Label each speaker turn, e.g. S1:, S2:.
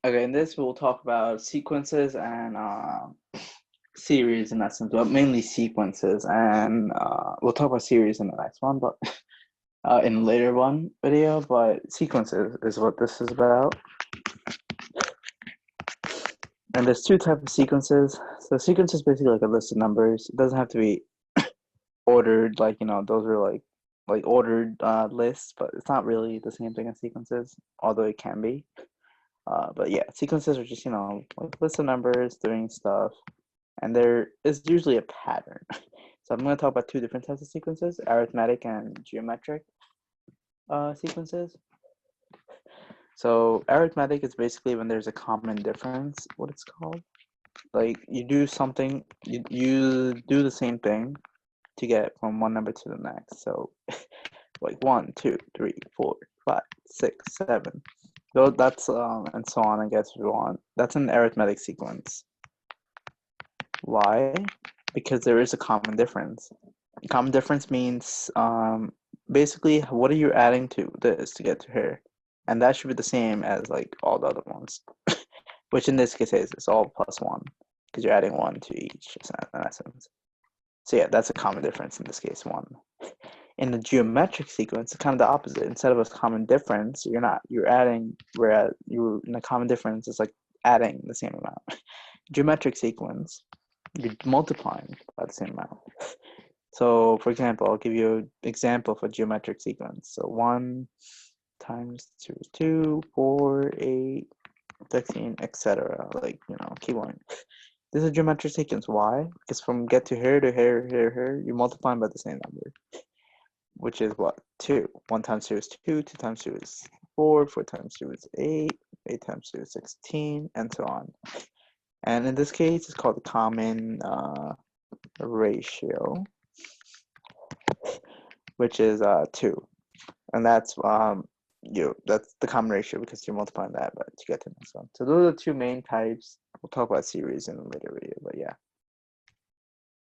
S1: Okay, in this we'll talk about sequences and series in essence, but mainly sequences, and we'll talk about series in the next one, but in later one video. But sequences is what this is about, and there's two types of sequences. So sequence is basically like a list of numbers. It doesn't have to be ordered, like those are like ordered lists, but it's not really the same thing as sequences, although it can be. But yeah, sequences are just like lists of numbers doing stuff, and there is usually a pattern. So I'm going to talk about two different types of sequences: arithmetic and geometric sequences. So arithmetic is basically when there's a common difference. What it's called? Like you do something, you do the same thing to get from one number to the next. So like 1, 2, 3, 4, 5, 6, 7. Though that's and so on. I guess if you want, that's an arithmetic sequence. Why? Because there is a common difference. Common difference means basically what are you adding to this to get to here, and that should be the same as like all the other ones, which in this case is it's all +1 because you're adding 1 to each in essence. So yeah, that's a common difference in this case, 1. In the geometric sequence, it's kind of the opposite. Instead of a common difference, you're adding, whereas you in a common difference it's like adding the same amount. Geometric sequence, you're multiplying by the same amount. So for example, I'll give you an example of a geometric sequence. So 1 times 2 is 2, 4, 8, 16, etc. Like, keep going. This is a geometric sequence. Why? Because from get to here to here, here, here, you multiply by the same number, which is what? 2. 1 times 2 is 2, 2 times 2 is 4, 4 times 2 is 8, 8 times 2 is 16, and so on. And in this case, it's called the common ratio, which is 2. And that's that's the common ratio because you're multiplying that but to get to the next one. So those are the two main types. We'll talk about series in a later video, but yeah.